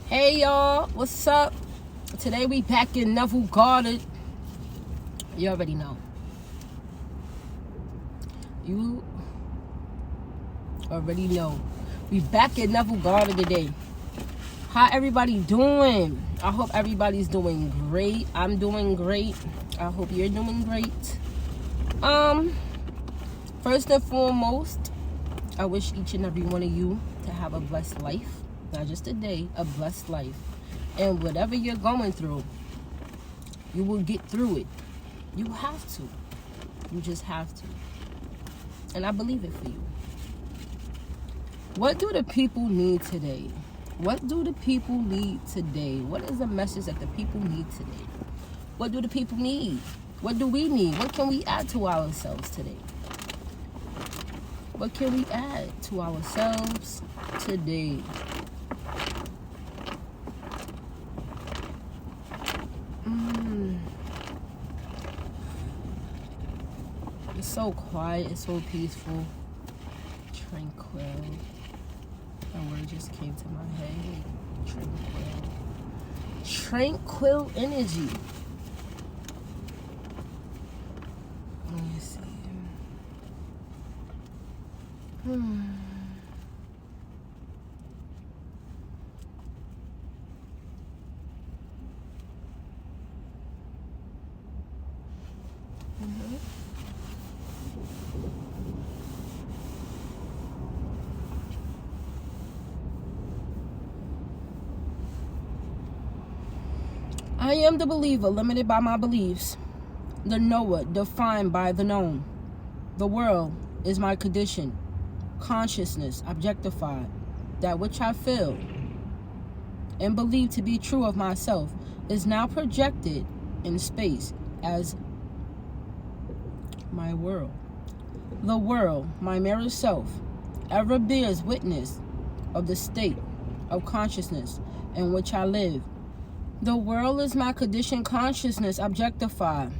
Hey y'all, what's up? Today we back in Neville Guarded. You already know. You already know. We back in Neville Guarded today. How everybody doing? I hope everybody's doing great. I'm doing great. I hope you're doing great. First and foremost, I wish each and every one of you to have a blessed life. Not just a day, a blessed life. And whatever you're going through, you will get through it. You have to. You just have to. And I believe it for you. What do the people need today? What do the people need today? What is the message that the people need today? What do the people need? What do we need? What can we add to ourselves today? What can we add to ourselves today? It's so quiet, it's so peaceful, tranquil. That word just came to my head. Tranquil. Tranquil energy. Let me see. I am the believer, limited by my beliefs. The knower, defined by the known. The world is my condition. Consciousness, objectified. That which I feel and believe to be true of myself is now projected in space as my world. The world, my mirror self, ever bears witness of the state of consciousness in which I live. The world is my conditioned consciousness objectified.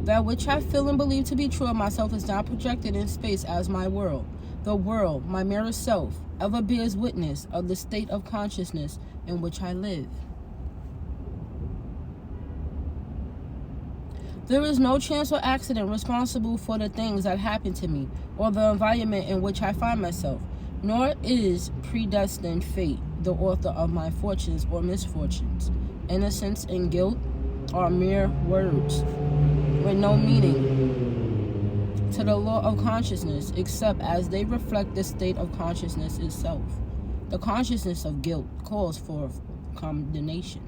That which I feel and believe to be true of myself is now projected in space as my world. The world, my mirror self, ever bears witness of the state of consciousness in which I live. There is no chance or accident responsible for the things that happen to me or the environment in which I find myself, nor is predestined fate the author of my fortunes or misfortunes. Innocence and guilt are mere words with no meaning to the law of consciousness except as they reflect the state of consciousness itself. The consciousness of guilt calls for condemnation.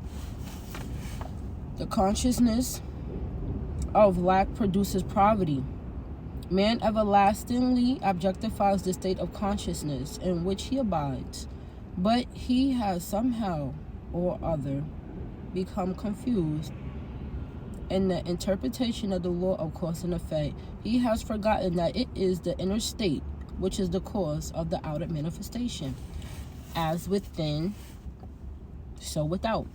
The consciousness of lack produces poverty. Man everlastingly objectifies the state of consciousness in which he abides, but he has somehow or other become confused in the interpretation of the law of cause and effect. He has forgotten that it is the inner state which is the cause of the outer manifestation. As within, so without.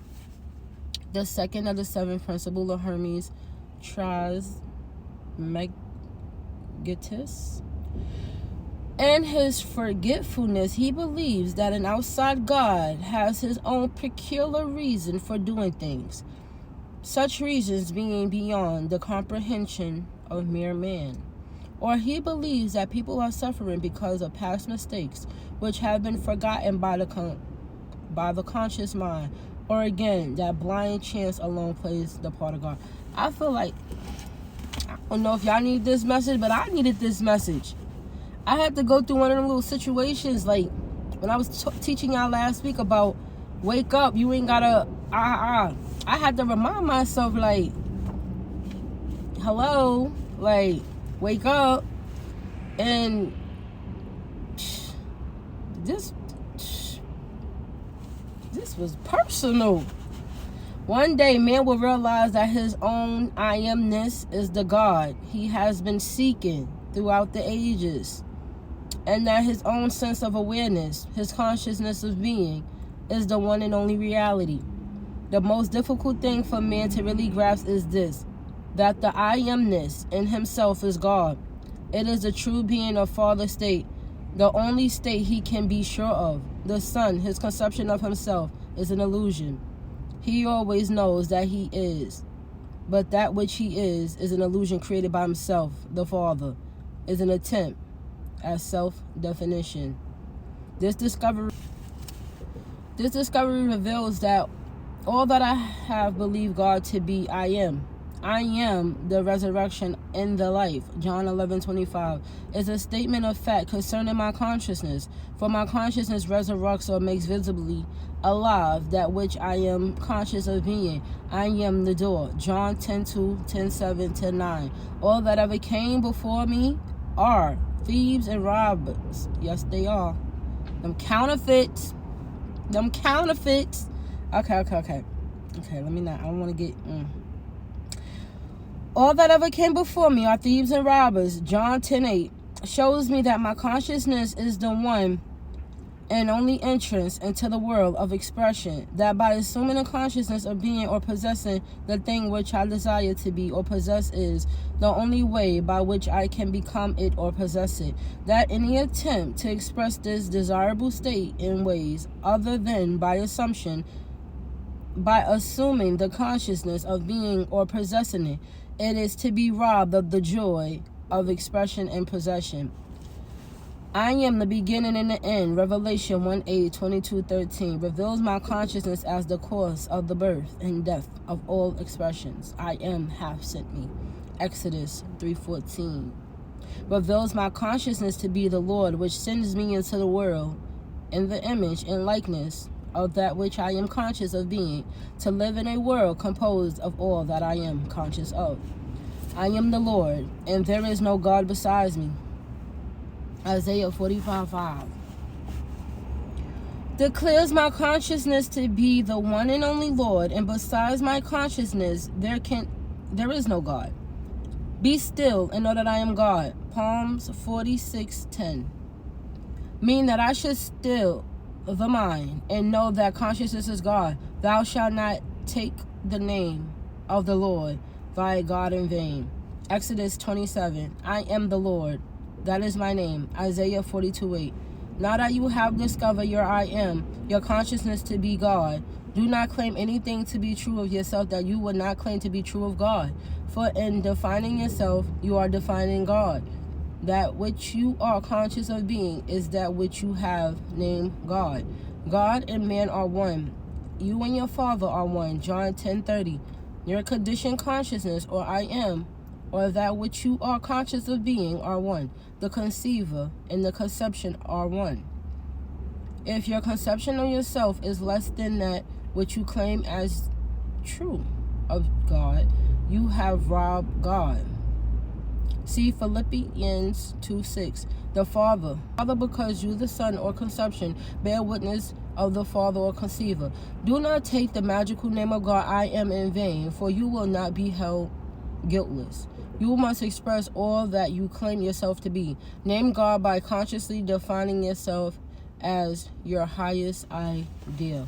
The second of the seven principles of Hermes Trismegistus. In his forgetfulness, he believes that an outside God has his own peculiar reason for doing things, such reasons being beyond the comprehension of mere man. Or he believes that people are suffering because of past mistakes, which have been forgotten by the conscious mind. Or again, that blind chance alone plays the part of God. I feel like, I don't know if y'all need this message, but I needed this message. I had to go through one of them little situations, like when I was teaching y'all last week about wake up, you ain't gotta, I had to remind myself, like, hello, like, wake up. And this was personal. One day, man will realize that his own I amness is the God he has been seeking throughout the ages, and that his own sense of awareness, his consciousness of being, is the one and only reality. The most difficult thing for man to really grasp is this, that the I amness in himself is God. It is the true being of Father State the only state he can be sure of. The Son, his conception of himself, is an illusion. He always knows that he is, but that which he is an illusion created by himself. The Father is an attempt at self-definition. This discovery reveals that all that I have believed God to be, I am. I am the resurrection and the life. John 11:25 is a statement of fact concerning my consciousness. For my consciousness resurrects or makes visibly alive that which I am conscious of being. I am the door. John 10:2, 10:7, 10:9. All that ever came before me are thieves and robbers. Yes, they are. Them counterfeits. Okay, let me not. I don't want to get... All that ever came before me are thieves and robbers. John 10:8 shows me that my consciousness is the one and only entrance into the world of expression, that by assuming a consciousness of being or possessing the thing which I desire to be or possess is the only way by which I can become it or possess it, that any attempt to express this desirable state in ways other than by assuming the consciousness of being or possessing it, it is to be robbed of the joy of expression and possession. I am the beginning and the end. Revelation 1:8-22:13 reveals my consciousness as the cause of the birth and death of all expressions. I am hath sent me. Exodus 3:14 reveals my consciousness to be the Lord, which sends me into the world in the image and likeness of that which I am conscious of being, to live in a world composed of all that I am conscious of. I am the Lord, and there is no God besides me. Isaiah 45:5 declares my consciousness to be the one and only Lord, and besides my consciousness there is no God. Be still and know that I am God. Psalms 46:10 mean that I should still the mind and know that consciousness is God. Thou shalt not take the name of the Lord thy God in vain. Exodus 27 I am the Lord, that is my name. Isaiah 42:8 now that you have discovered your I am, your consciousness to be God, do not claim anything to be true of yourself that you would not claim to be true of God. For in defining yourself, you are defining God. That which you are conscious of being is that which you have named God. God and man are one. You and your Father are one. John 10:30 your conditioned consciousness, or I am, or that which you are conscious of being, are one. The conceiver and the conception are one. If your conception of yourself is less than that which you claim as true of God, you have robbed God. See Philippians 2:6. The Father, because you, the Son or conception, bear witness of the Father or conceiver. Do not take the magical name of God, I am, in vain, for you will not be held guiltless. You must express all that you claim yourself to be. Name God by consciously defining yourself as your highest ideal.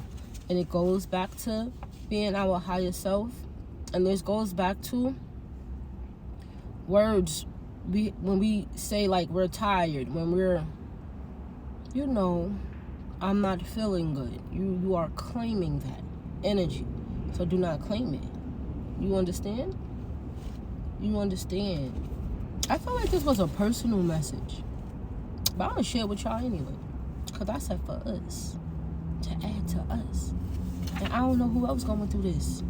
And it goes back to being our higher self. And this goes back to words. When we say like we're tired, when we're, I'm not feeling good, you are claiming that energy. So do not claim it. You understand? I felt like this was a personal message, but I'm gonna share it with y'all anyway, because I said for us, to add to us. And I don't know who else going through this,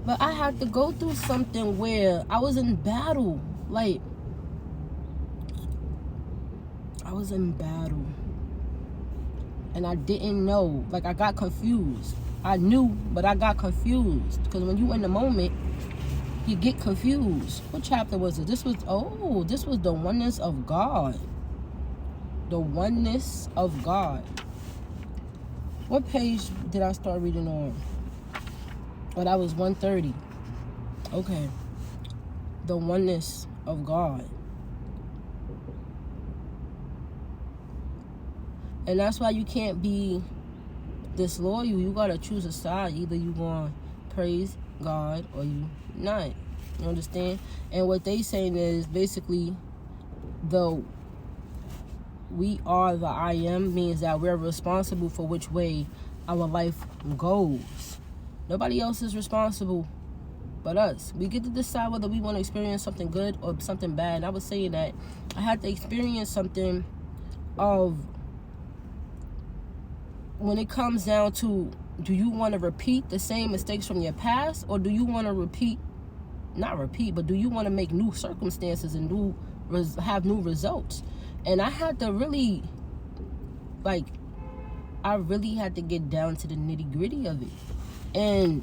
but I had to go through something where I was in battle. Like, I was in battle. And I didn't know. Like, I got confused. I knew, but I got confused. Because when you in the moment, you get confused. What chapter was it? This was the oneness of God. The oneness of God. What page did I start reading on? Oh, that was 130. Okay. The oneness of God. And that's why you can't be disloyal. You gotta choose a side. Either you gonna praise God or you not. You understand? And what they saying is basically the we are the I am means that we're responsible for which way our life goes. Nobody else is responsible but us. We get to decide whether we want to experience something good or something bad. And I was saying that I had to experience something of when it comes down to, do you want to repeat the same mistakes from your past, or do you want to but do you want to make new circumstances and have new results? And I had to really, had to get down to the nitty gritty of it. And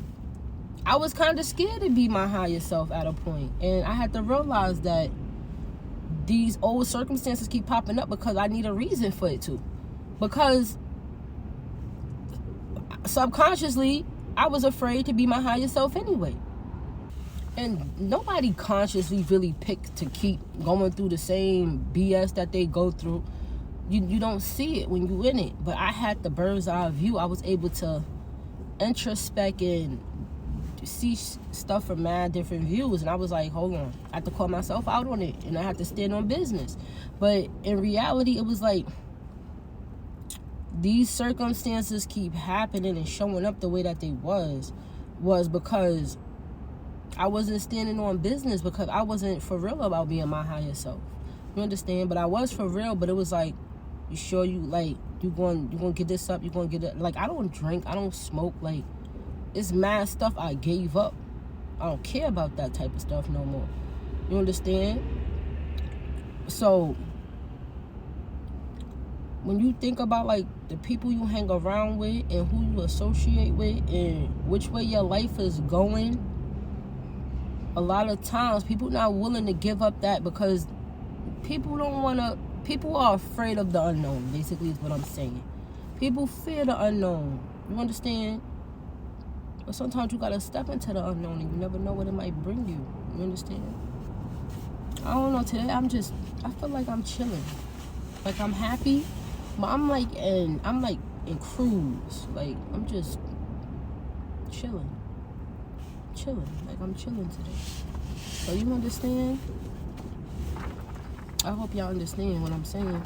I was kind of scared to be my higher self at a point. And I had to realize that these old circumstances keep popping up because I need a reason for it to. Because subconsciously, I was afraid to be my higher self anyway. And nobody consciously really picked to keep going through the same BS that they go through. You don't see it when you're in it. But I had the bird's eye view. I was able to introspect and see stuff from mad different views. And I was like, hold on. I had to call myself out on it. And I had to stand on business. But in reality, it was like, these circumstances keep happening and showing up the way that they was because I wasn't standing on business, because I wasn't for real about being my higher self. You understand? But I was for real, but it was like, you sure you going to get this up? You going to get it? Like, I don't drink. I don't smoke. Like, it's mad stuff I gave up. I don't care about that type of stuff no more. You understand? So when you think about like the people you hang around with and who you associate with and which way your life is going, a lot of times people not willing to give up that because people are afraid of the unknown, basically is what I'm saying. People fear the unknown. You understand? But sometimes you gotta step into the unknown and you never know what it might bring you. You understand? I don't know, today I feel like I'm chilling. Like, I'm happy, but I'm like in cruise. Like, I'm just chilling. Like, I'm chilling today. So you understand? I hope y'all understand what I'm saying.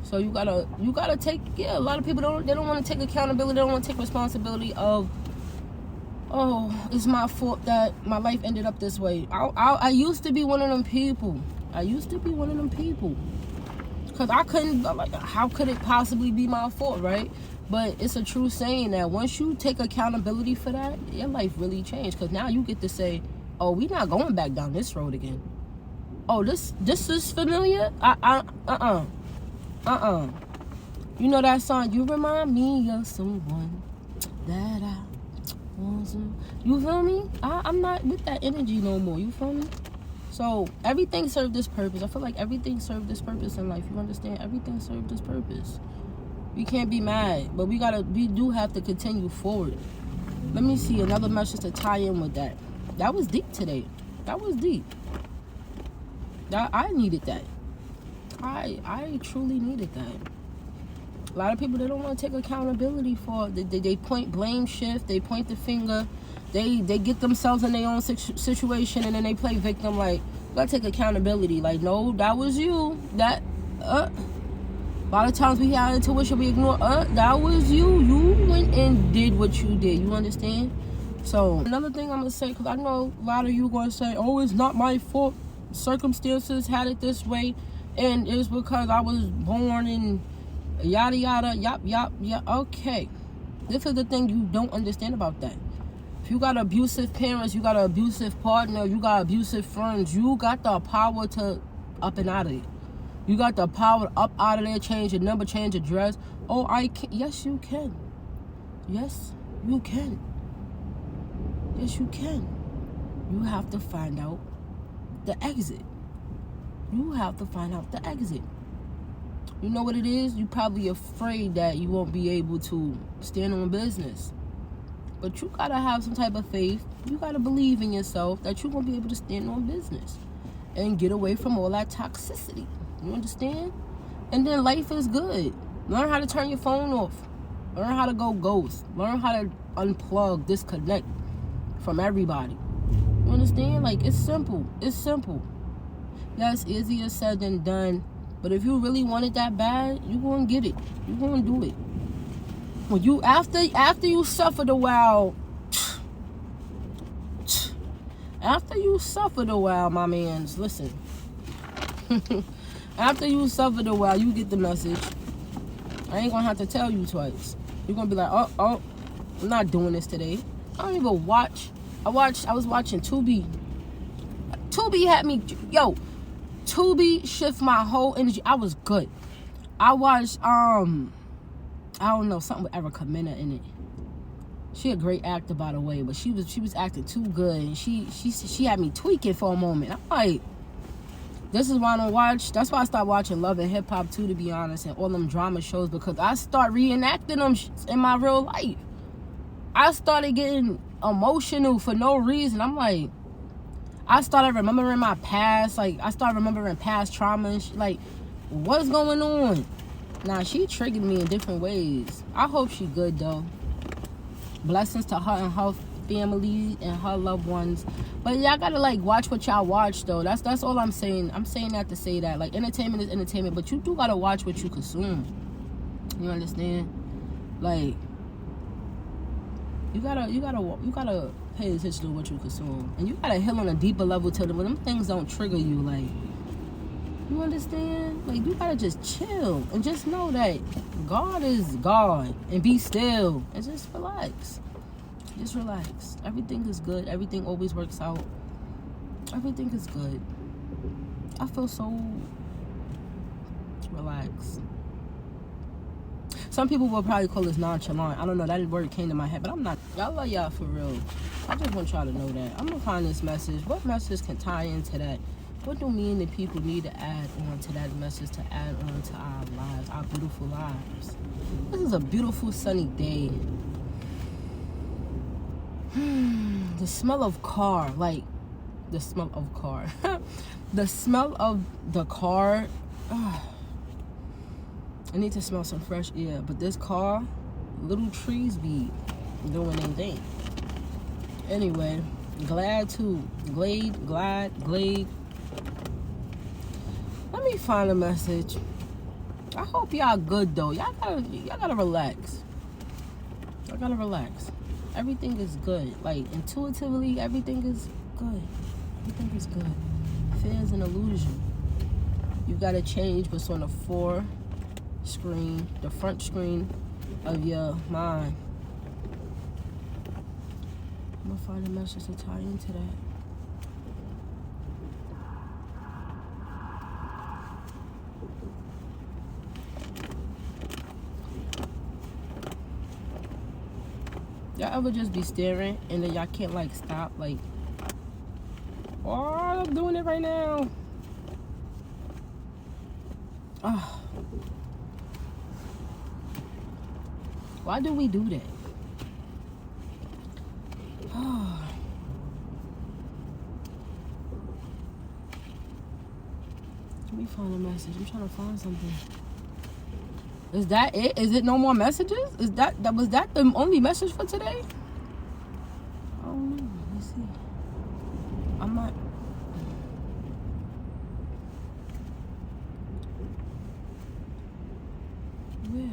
So you gotta take, a lot of people don't want to take accountability, they don't want to take responsibility of, oh, it's my fault that my life ended up this way. I used to be one of them people. Because I couldn't, like, how could it possibly be my fault, right? But it's a true saying that once you take accountability for that, your life really changed. Because now you get to say, oh, we not going back down this road again. Oh, this is familiar? You know that song, you remind me of someone that I want to. You feel me? I'm not with that energy no more. You feel me? So everything served this purpose. I feel like everything served this purpose in life. You understand? Everything served this purpose. We can't be mad, but we do have to continue forward. Let me see another message to tie in with that. That was deep today. That was deep. I needed that. I truly needed that. A lot of people, they don't want to take accountability for it. They point blame shift. They point the finger. They get themselves in their own situation, and then they play victim. Like, you gotta take accountability. Like, no, that was you. A lot of times we have intuition, we ignore, that was you. You went and did what you did. You understand? So, another thing I'm going to say, because I know a lot of you going to say, oh, it's not my fault. Circumstances had it this way. And it's because I was born in yada, yada, yap. Okay. This is the thing you don't understand about that. If you got abusive parents, you got an abusive partner, you got abusive friends, you got the power to up and out of it. You got the power to up out of there, change your number, change your address. Oh, I can. Yes, you can. Yes, you can. Yes, you can. You have to find out the exit. You have to find out the exit. You know what it is? You're probably afraid that you won't be able to stand on business. But you got to have some type of faith. You got to believe in yourself that you're going to be able to stand on business and get away from all that toxicity. You understand? And then life is good. Learn how to turn your phone off. Learn how to go ghost. Learn how to unplug, disconnect from everybody. You understand? Like, it's simple. It's simple. That's easier said than done. But if you really want it that bad, you gonna get it. You gonna do it. When you after you suffered a while, my mans, listen. After you suffered a while, you get the message. I ain't gonna have to tell you twice. You're gonna be like, oh, I'm not doing this today. I don't even watch. I was watching Tubi. Tubi had me, Tubi shift my whole energy. I was good. I watched, I don't know, something with Erica Mena in it. She a great actor, by the way, but she was acting too good, and she had me tweaking for a moment. I'm like, this is why I don't watch. That's why I stopped watching Love and Hip Hop too, to be honest, and all them drama shows, because I start reenacting them in my real life. I started getting emotional for no reason. I'm like, I started remembering my past. Like, I started remembering past trauma and like, what's going on? Nah, she triggered me in different ways. I hope she good, though. Blessings to her and her family and her loved ones. But y'all gotta, like, watch what y'all watch, though. That's all I'm saying. I'm saying that to say that. Like, entertainment is entertainment, but you do gotta watch what you consume. You understand? Like, you gotta pay attention to what you consume. And you gotta heal on a deeper level till them things don't trigger you. Like, you understand? Like, you gotta just chill and just know that God is God, and be still and just relax. Just relax. Everything is good. Everything always works out. Everything is good. I feel so relaxed. Some people will probably call this nonchalant. I don't know. That word came to my head, but I'm not. I love y'all for real. I just want y'all to know that. I'm gonna find this message. What message can tie into that? What do me and the people need to add on to that message, to add on to our lives, our beautiful lives? This is a beautiful sunny day. The smell of car, like the smell of car. The smell of the car. I need to smell some fresh air. But this car, little trees be doing their thing. Anyway, glad. Let me find a message. I hope y'all good, though. Y'all gotta relax. Y'all gotta relax. Everything is good. Like, intuitively, everything is good. Everything is good. Fear is an illusion. You gotta change what's on the front screen of your mind. I'm gonna find a message to tie into that. Y'all ever just be staring and then y'all can't, like, stop? Like, oh, I'm doing it right now. Oh. Why do we do that? Oh. Let me find a message. I'm trying to find something. Is that it? Is it no more messages? Was that the only message for today? I don't know. Let's see. I'm not. Where?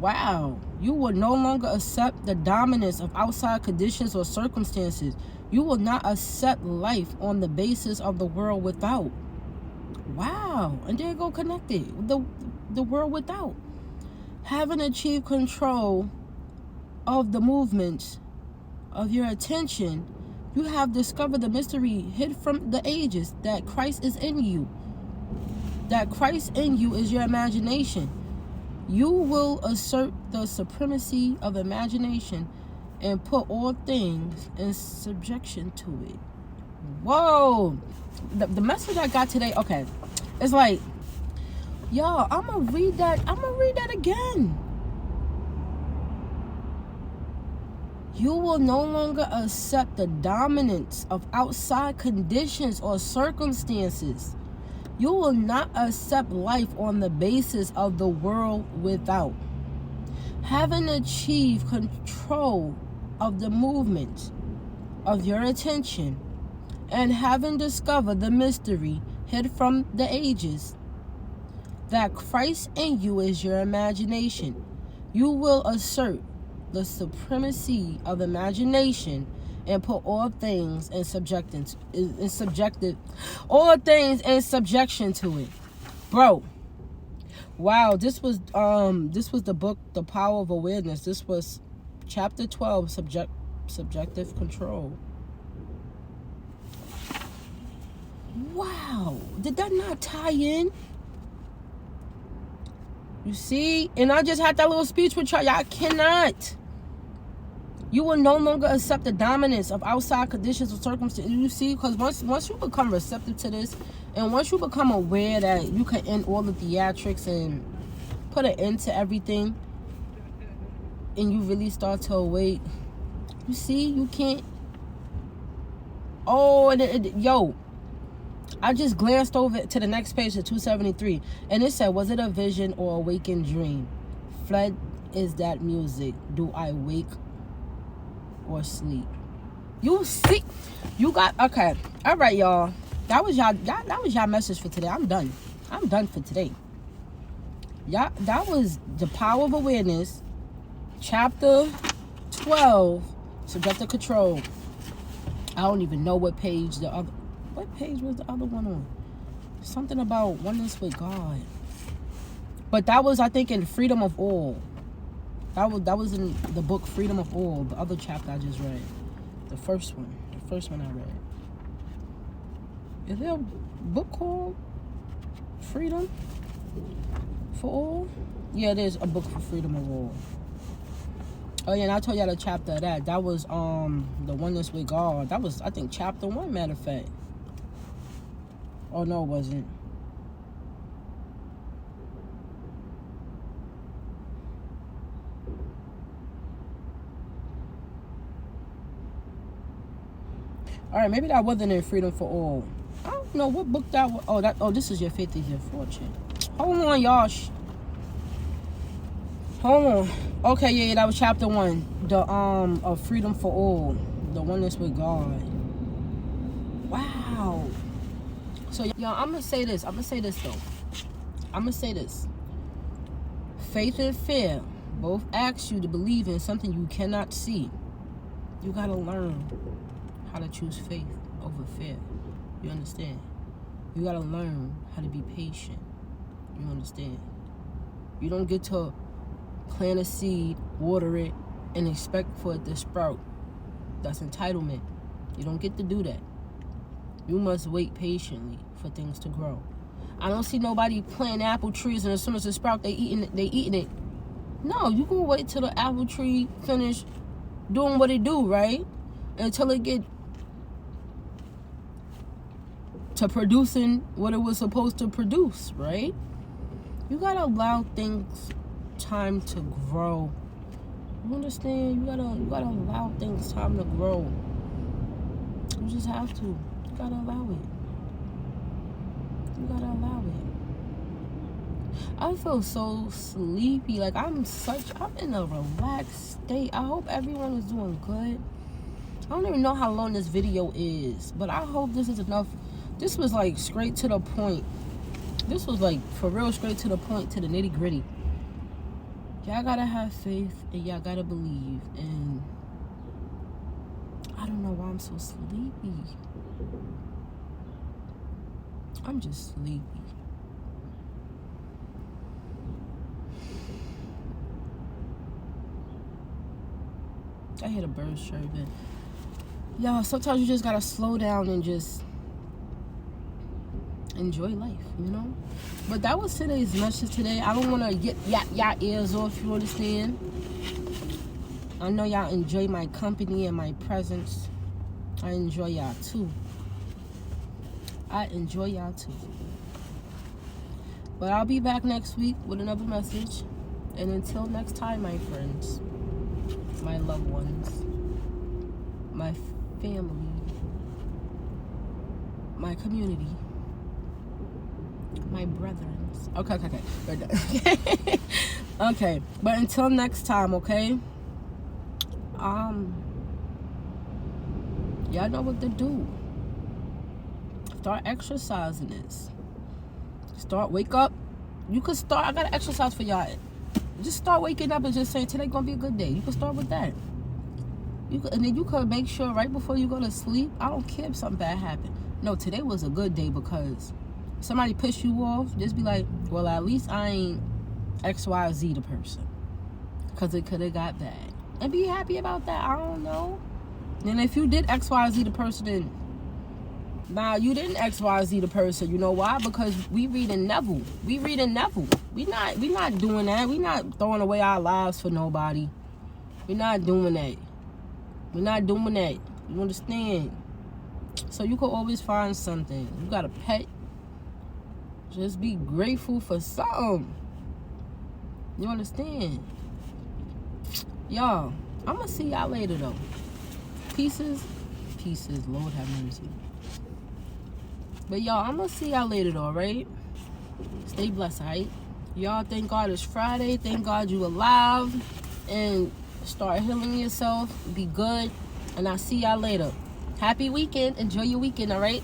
Wow. You will no longer accept the dominance of outside conditions or circumstances. You will not accept life on the basis of the world without. Wow. And there you go, connected. The world without. Having achieved control of the movements of your attention, you have discovered the mystery hid from the ages, that Christ is in you. That Christ in you is your imagination. You will assert the supremacy of imagination and put all things in subjection to it. Whoa. The message I got today, okay, it's like, y'all, I'm gonna read that again. You will no longer accept the dominance of outside conditions or circumstances. You will not accept life on the basis of the world without. Having achieved control of the movement of your attention and having discovered the mystery hid from the ages, that Christ in you is your imagination, you will assert the supremacy of imagination and put all things in subjection to it. Bro, wow, this was the book The Power of Awareness. This was chapter 12, subjective control. Wow, did that not tie in? You see? And I just had that little speech with y'all. Y'all cannot. You will no longer accept the dominance of outside conditions or circumstances. You see? Because once you become receptive to this, and once you become aware that you can end all the theatrics and put an end to everything, and you really start to awake, you see? You can't. Oh, yo. I just glanced over to the next page of 273, and it said, was it a vision or awakened dream? Fled is that music. Do I wake or sleep? You see, you got, okay. All right, y'all. That was y'all message for today. I'm done for today. Y'all, that was The Power of Awareness, chapter 12, subjective control. I don't even know what page what page was the other one on? Something about oneness with God. But that was, I think, in Freedom of All. That was in the book Freedom of All, the other chapter I just read. The first one I read. Is there a book called Freedom for All? Yeah, there's a book for Freedom of All. Oh yeah, and I told y'all the chapter of that. That was the oneness with God. That was, I think, chapter 1, matter of fact. Oh, no, it wasn't. All right, maybe that wasn't in Freedom for All. I don't know what book that was. Oh, this is Your Faith is Your Fortune. Hold on, y'all. Hold on. Okay, yeah, that was chapter 1. The of Freedom for All. The oneness with God. Wow. So, y'all, I'm going to say this. Faith and fear both ask you to believe in something you cannot see. You got to learn how to choose faith over fear. You understand? You got to learn how to be patient. You understand? You don't get to plant a seed, water it, and expect for it to sprout. That's entitlement. You don't get to do that. You must wait patiently for things to grow. I don't see nobody planting apple trees and as soon as it sprouts, they eating it. No, you can wait till the apple tree finish doing what it do, right? Until it get to producing what it was supposed to produce, right? You gotta allow things time to grow. You understand? You gotta allow things time to grow. You just have to. You gotta allow it. You gotta allow it. I feel so sleepy. Like I'm in a relaxed state. I hope everyone is doing good. I don't even know how long this video is, but I hope this is enough. This was like straight to the point. This was like for real straight to the point, to the nitty gritty. Y'all gotta have faith and y'all gotta believe. And I don't know why I'm so sleepy. I'm just sleepy. I hear the birds chirping. Y'all, sometimes you just gotta slow down and just enjoy life, you know? But that was today's message today. I don't want to get y'all ears off, you understand? I know y'all enjoy my company and my presence. I enjoy y'all too. But I'll be back next week with another message. And until next time, my friends, my loved ones, my family, my community, my brethren. Okay. We're done. Okay, but until next time, okay? Y'all know what to do. Start exercising this. Wake up. You could start, I got an exercise for y'all. Just start waking up and just saying, today gonna be a good day. You can start with that. And then you could make sure right before you go to sleep, I don't care if something bad happened. No, today was a good day because somebody pissed you off. Just be like, well, at least I ain't XYZ the person. Because it could have got bad. And be happy about that. I don't know. And if you did XYZ the person, then nah, you didn't XYZ the person. You know why? Because we reading Neville. We not doing that. We not throwing away our lives for nobody. We're not doing that. You understand? So you could always find something. You got a pet. Just be grateful for something. You understand? Y'all, I'm gonna see y'all later though. Pieces. Lord have mercy. But y'all, I'm gonna see y'all later though, right? Stay blessed, alright? Y'all, thank God it's Friday. Thank God you alive. And start healing yourself. Be good. And I'll see y'all later. Happy weekend. Enjoy your weekend, alright?